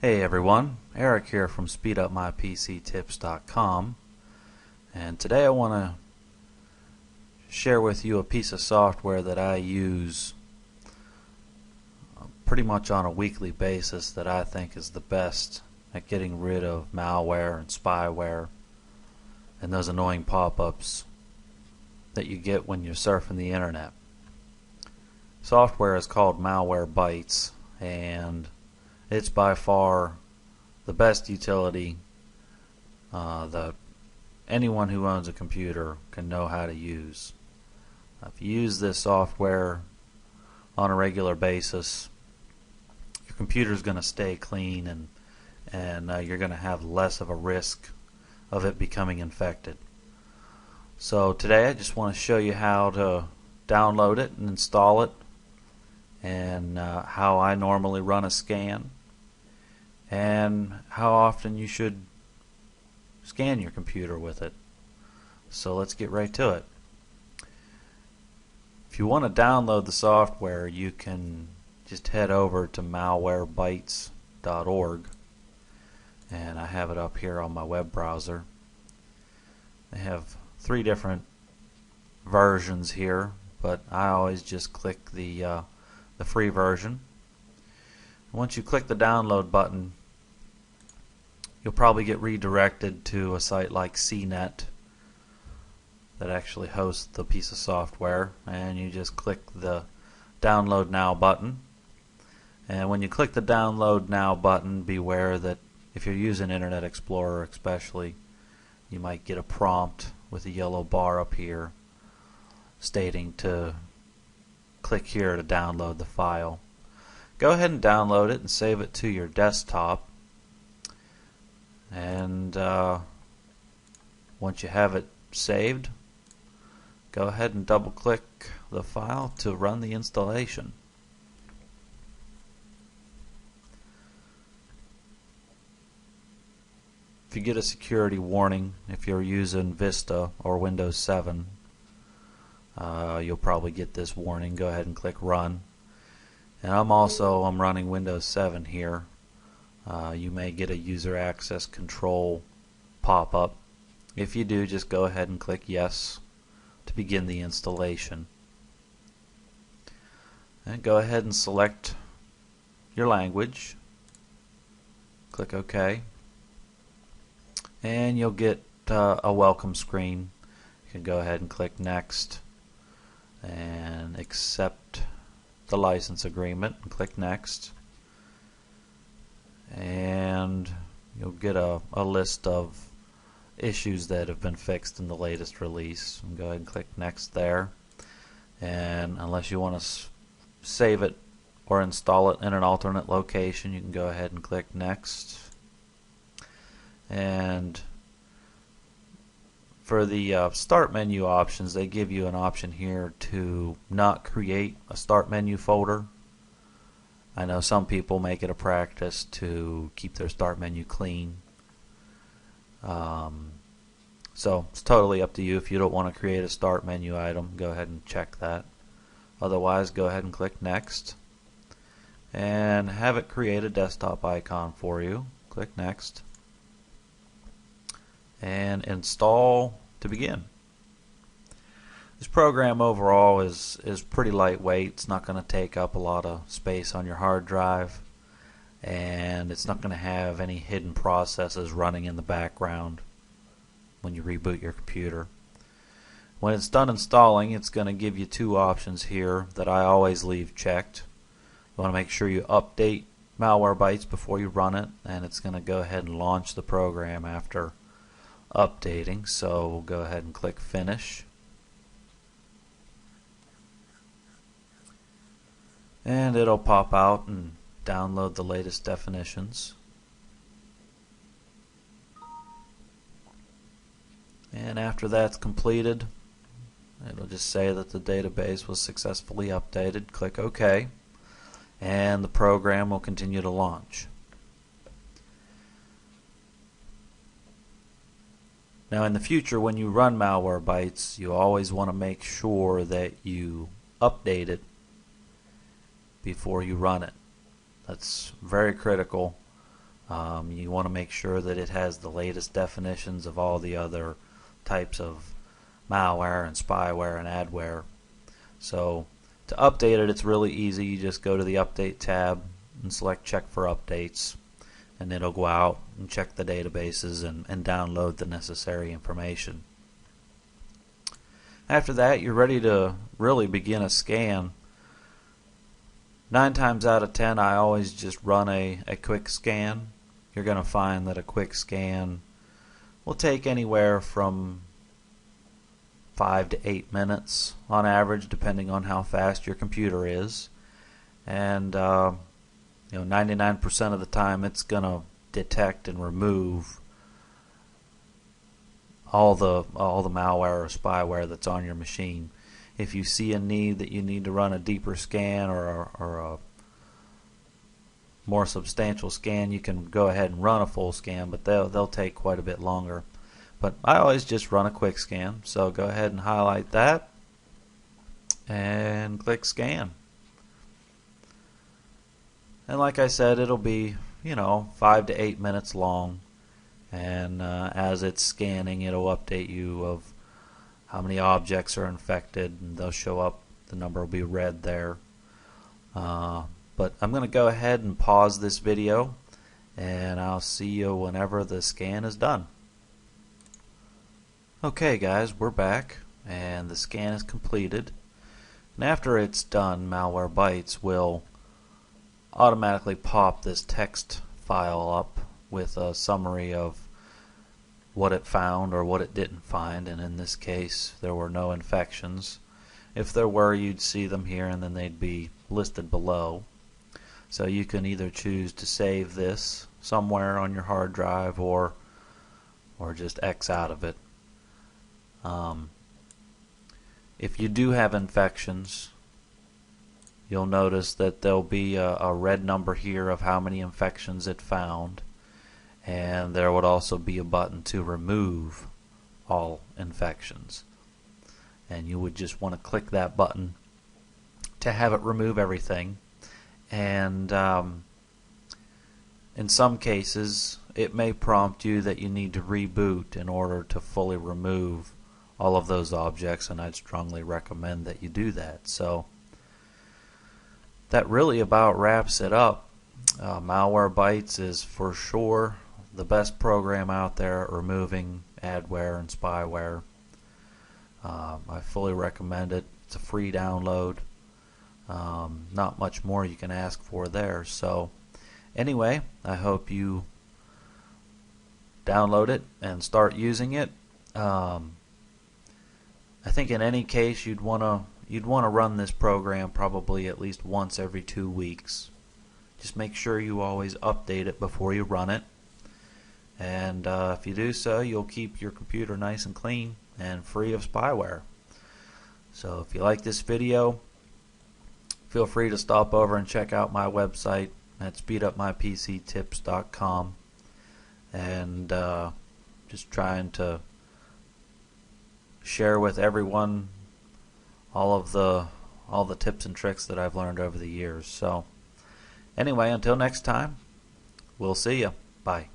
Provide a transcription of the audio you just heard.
Hey everyone, Eric here from SpeedUpMyPCTips.com, and today I want to share with you a piece of software that I use pretty much on a weekly basis that I think is the best at getting rid of malware and spyware and those annoying pop-ups that you get when you're surfing the internet. Software is called Malwarebytes, and it's by far the best utility that anyone who owns a computer can know how to use. If you use this software on a regular basis, your computer is going to stay clean, and you're going to have less of a risk of it becoming infected. So today I just want to show you how to download it and install it, and how I normally run a scan, and how often you should scan your computer with it. So let's get right to it. If you want to download the software, you can just head over to malwarebytes.org, and I have it up here on my web browser. They have 3 different versions here, but I always just click the free version. Once you click the download button, you'll probably get redirected to a site like CNET that actually hosts the piece of software, and you just click the download now button. And when you click the download now button, beware that if you're using Internet Explorer especially, you might get a prompt with a yellow bar up here stating to click here to download the file. Go ahead and download it and save it to your desktop, and once you have it saved, go ahead and double click the file to run the installation. If you get a security warning, if you're using Vista or Windows 7, you'll probably get this warning. Go ahead and click run. And I'm running Windows 7 here. You may get a user access control pop-up. If you do, just go ahead and click yes to begin the installation. And go ahead and select your language. Click OK. And you'll get a welcome screen. You can go ahead and click next and accept the license agreement and click next, and you'll get a list of issues that have been fixed in the latest release. And go ahead and click next there, and unless you want to save it or install it in an alternate location, you can go ahead and click next. And for the start menu options, they give you an option here to not create a start menu folder. I know some people make it a practice to keep their start menu clean. So it's totally up to you. If you don't want to create a start menu item, go ahead and check that. Otherwise, go ahead and click next and have it create a desktop icon for you. Click next and install to begin. This program overall is pretty lightweight. It's not going to take up a lot of space on your hard drive, and it's not going to have any hidden processes running in the background when you reboot your computer. When it's done installing, it's going to give you 2 options here that I always leave checked. You want to make sure you update Malwarebytes before you run it, and it's going to go ahead and launch the program after updating. So we'll go ahead and click finish, and it'll pop out and download the latest definitions. And after that's completed, it'll just say that the database was successfully updated. Click OK, and the program will continue to launch. Now in the future, when you run Malwarebytes, you always want to make sure that you update it before you run it. That's very critical. You want to make sure that it has the latest definitions of all the other types of malware and spyware and adware. So to update it, it's really easy. You just go to the Update tab and select Check for Updates, and it'll go out and check the databases and download the necessary information. After that, you're ready to really begin a scan. 9 times out of 10, I always just run a quick scan. You're going to find that a quick scan will take anywhere from 5 to 8 minutes on average, depending on how fast your computer is. And 99% of the time, it's going to detect and remove all the malware or spyware that's on your machine. If you see a need that you need to run a deeper scan or a more substantial scan, you can go ahead and run a full scan, but they'll take quite a bit longer. But I always just run a quick scan, so go ahead and highlight that and click scan. And like I said, it'll be 5 to 8 minutes long, and as it's scanning, it'll update you of how many objects are infected, and they'll show up. The number will be red there. But I'm going to go ahead and pause this video, and I'll see you whenever the scan is done. Okay guys, we're back, and the scan is completed. And after it's done, Malwarebytes will automatically pop this text file up with a summary of what it found or what it didn't find, and in this case there were no infections. If there were, you'd see them here, and then they'd be listed below. So you can either choose to save this somewhere on your hard drive or just X out of it. If you do have infections, you'll notice that there'll be a red number here of how many infections it found, and there would also be a button to remove all infections, and you would just want to click that button to have it remove everything. And in some cases it may prompt you that you need to reboot in order to fully remove all of those objects, and I'd strongly recommend that you do that. So that really about wraps it up. Malwarebytes is for sure the best program out there at removing adware and spyware. I fully recommend it. It's a free download. Not much more you can ask for there. So anyway, I hope you download it and start using it. I think in any case you'd want to run this program probably at least once every 2 weeks. Just make sure you always update it before you run it, and if you do so, you'll keep your computer nice and clean and free of spyware. So if you like this video, feel free to stop over and check out my website at speedupmypctips.com, and just trying to share with everyone all the tips and tricks that I've learned over the years. So anyway, until next time, we'll see you. Bye.